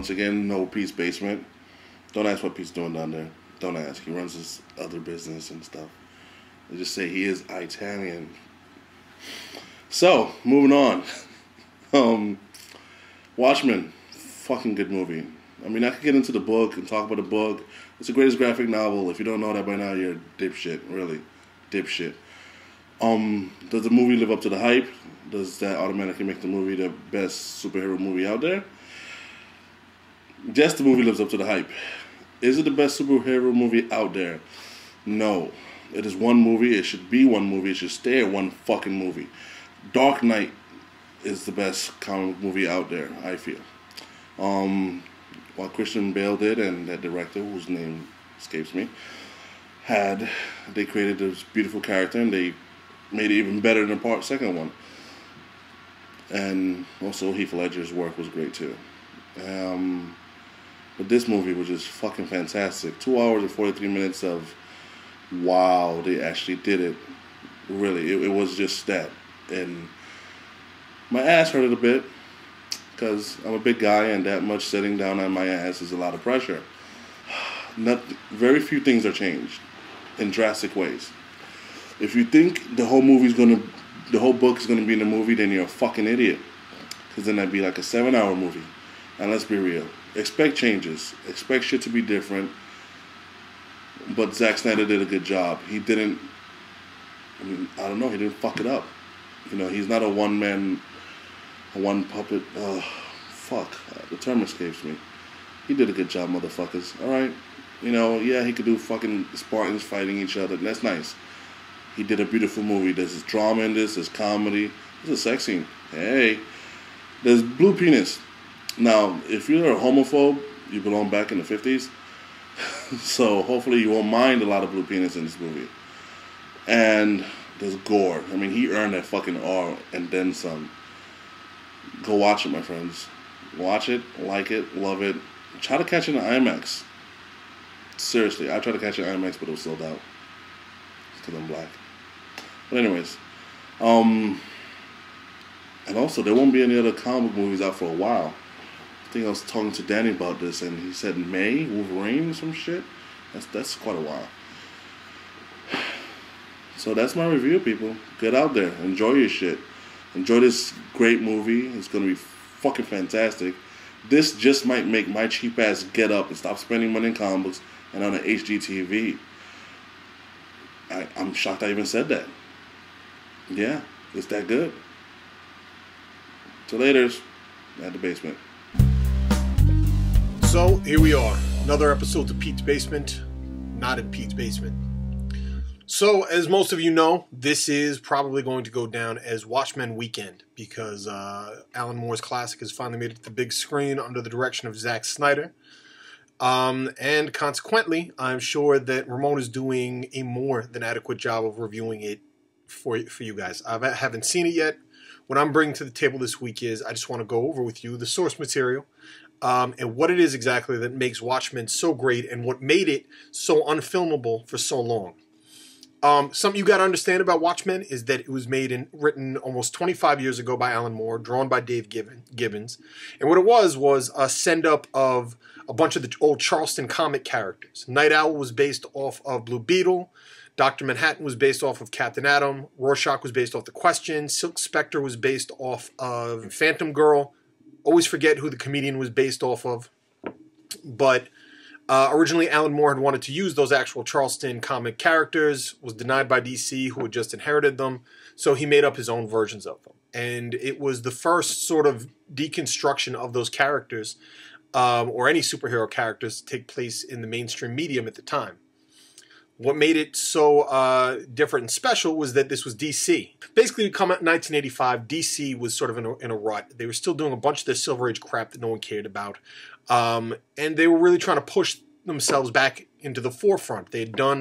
once again, no Pete's basement. Don't ask what Pete's doing down there. Don't ask. He runs his other business and stuff. They just say he is Italian. So, moving on. Watchmen. Fucking good movie. I mean, I could get into the book and talk about the book. It's the greatest graphic novel. If you don't know that by now, you're a dipshit. Really. Dipshit. Does the movie live up to the hype? Does that automatically make the movie the best superhero movie out there? Yes, the movie lives up to the hype. Is it the best superhero movie out there? No. It is one movie. It should be one movie. It should stay at one fucking movie. Dark Knight is the best comic movie out there, I feel. What Christian Bale did and that director, whose name escapes me, they created this beautiful character and they made it even better than the second one. And also Heath Ledger's work was great too. But this movie was just fucking fantastic. 2 hours and 43 minutes of, wow, they actually did it. Really, it was just that. And my ass hurt a bit, because I'm a big guy and that much sitting down on my ass is a lot of pressure. Very few things are changed in drastic ways. If you think the whole book is gonna be in the movie, then you're a fucking idiot. Because then that'd be like a 7-hour movie. And let's be real. Expect changes. Expect shit to be different. But Zack Snyder did a good job. He didn't fuck it up. You know, he's not a one puppet. The term escapes me. He did a good job, motherfuckers. Alright? You know, yeah, he could do fucking Spartans fighting each other. That's nice. He did a beautiful movie. There's drama in this. There's comedy. There's a sex scene. Hey. There's blue penis. Now, if you're a homophobe, you belong back in the 50s. So hopefully you won't mind a lot of blue penis in this movie. And there's gore. I mean, he earned that fucking R and then some. Go watch it, my friends. Watch it, like it, love it. Try to catch it in IMAX. Seriously, I tried to catch it in IMAX, but it was sold out. Because I'm black. But anyways. And also, there won't be any other comic movies out for a while. I think I was talking to Danny about this, and he said May, Wolverine, or some shit. That's quite a while. So that's my review, people. Get out there. Enjoy your shit. Enjoy this great movie. It's going to be fucking fantastic. This just might make my cheap ass get up and stop spending money in comic books and on an HGTV. I'm shocked I even said that. Yeah, it's that good. Till laters at the basement. So here we are, another episode of Pete's Basement, not in Pete's Basement. So as most of you know, this is probably going to go down as Watchmen weekend because Alan Moore's classic has finally made it to the big screen under the direction of Zack Snyder. And consequently, I'm sure that Ramon is doing a more than adequate job of reviewing it for you guys. I haven't seen it yet. What I'm bringing to the table this week is I just want to go over with you the source material and what it is exactly that makes Watchmen so great and what made it so unfilmable for so long. Something you got to understand about Watchmen is that it was made and written almost 25 years ago by Alan Moore, drawn by Dave Gibbons. And what it was a send-up of a bunch of the old Charleston comic characters. Night Owl was based off of Blue Beetle. Dr. Manhattan was based off of Captain Atom. Rorschach was based off The Question. Silk Spectre was based off of Phantom Girl. Always forget who the comedian was based off of. But originally Alan Moore had wanted to use those actual Charleston comic characters, was denied by DC, who had just inherited them. So he made up his own versions of them. And it was the first sort of deconstruction of those characters, or any superhero characters, to take place in the mainstream medium at the time. What made it so different and special was that this was DC. Basically, come out in 1985, DC was sort of in a rut. They were still doing a bunch of their Silver Age crap that no one cared about. And they were really trying to push themselves back into the forefront. They had done,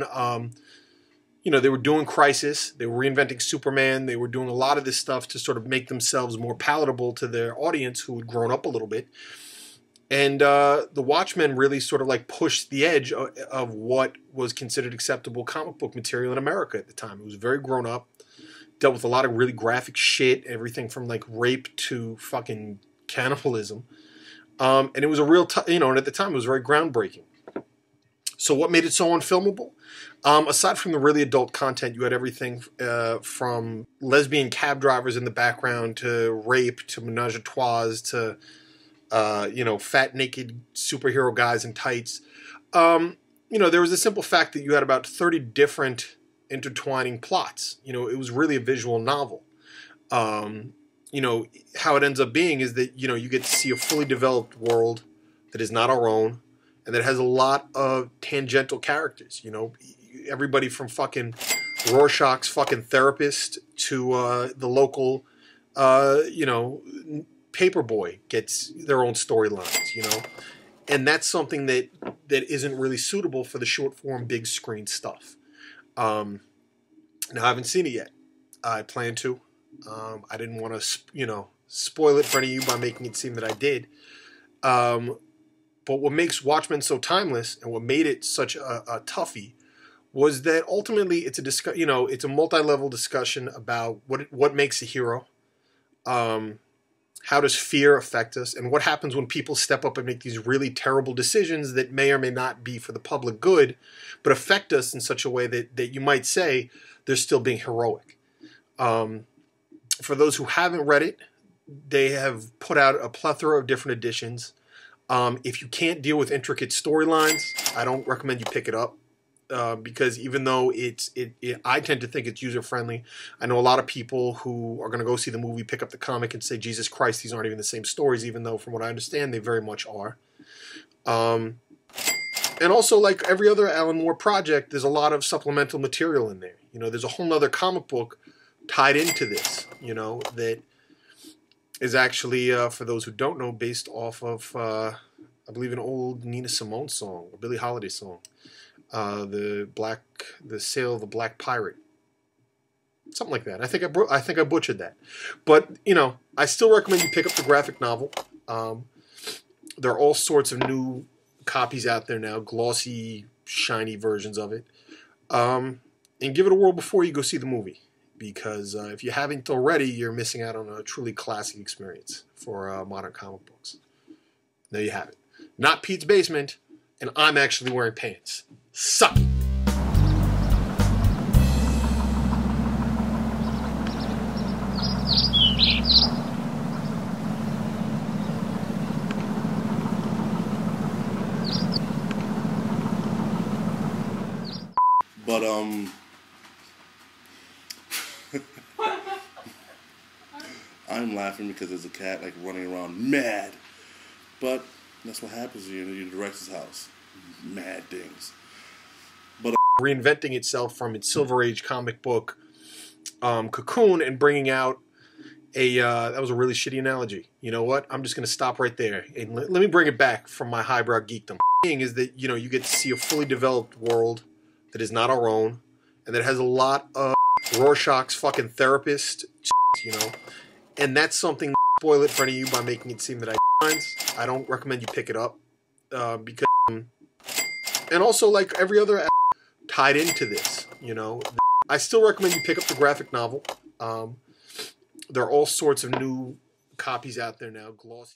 they were doing Crisis. They were reinventing Superman. They were doing a lot of this stuff to sort of make themselves more palatable to their audience who had grown up a little bit. And the Watchmen really sort of like pushed the edge of what was considered acceptable comic book material in America at the time. It was very grown up, dealt with a lot of really graphic shit, everything from like rape to fucking cannibalism. And it was a real, and at the time it was very groundbreaking. So what made it so unfilmable? Aside from the really adult content, you had everything from lesbian cab drivers in the background to rape to menage a trois to, fat naked superhero guys in tights. There was a simple fact that you had about 30 different intertwining plots. It was really a visual novel. How it ends up being is that, you get to see a fully developed world that is not our own and that has a lot of tangential characters. Everybody from fucking Rorschach's fucking therapist to the local, paperboy gets their own storylines, And that's something that isn't really suitable for the short form, big screen stuff. Now, I haven't seen it yet. I plan to. I didn't want to, spoil it for any of you by making it seem that I did. But what makes Watchmen so timeless and what made it such a toughie was that ultimately it's a multi-level discussion about what makes a hero. How does fear affect us? And what happens when people step up and make these really terrible decisions that may or may not be for the public good, but affect us in such a way that you might say they're still being heroic. For those who haven't read it, they have put out a plethora of different editions. If you can't deal with intricate storylines, I don't recommend you pick it up. Because even though I tend to think it's user-friendly, I know a lot of people who are going to go see the movie, pick up the comic, and say, Jesus Christ, these aren't even the same stories, even though, from what I understand, they very much are. And also, like every other Alan Moore project, there's a lot of supplemental material in there. There's a whole other comic book tied into this, that is actually, for those who don't know, based off of, I believe, an old Nina Simone song, or Billie Holiday song. The Sail of the Black Pirate, something like that. I think I butchered that, but I still recommend you pick up the graphic novel. There are all sorts of new copies out there now, glossy, shiny versions of it, and give it a whirl before you go see the movie, because if you haven't already, you're missing out on a truly classic experience for modern comic books. There you have it. Not Pete's Basement, and I'm actually wearing pants. Suck it. But I'm laughing because there's a cat like running around mad. But that's what happens when you direct his house. Mad things. But reinventing itself from its Silver Age comic book cocoon and bringing out that was a really shitty analogy. You know what? I'm just going to stop right there. And let me bring it back from my highbrow geekdom. Is that, you get to see a fully developed world that is not our own and that has a lot of Rorschach's fucking therapist, and that's something, spoil it for any of you by making it seem that I don't recommend you pick it up because, and also like every other tied into this, I still recommend you pick up the graphic novel. There are all sorts of new copies out there now, glossy.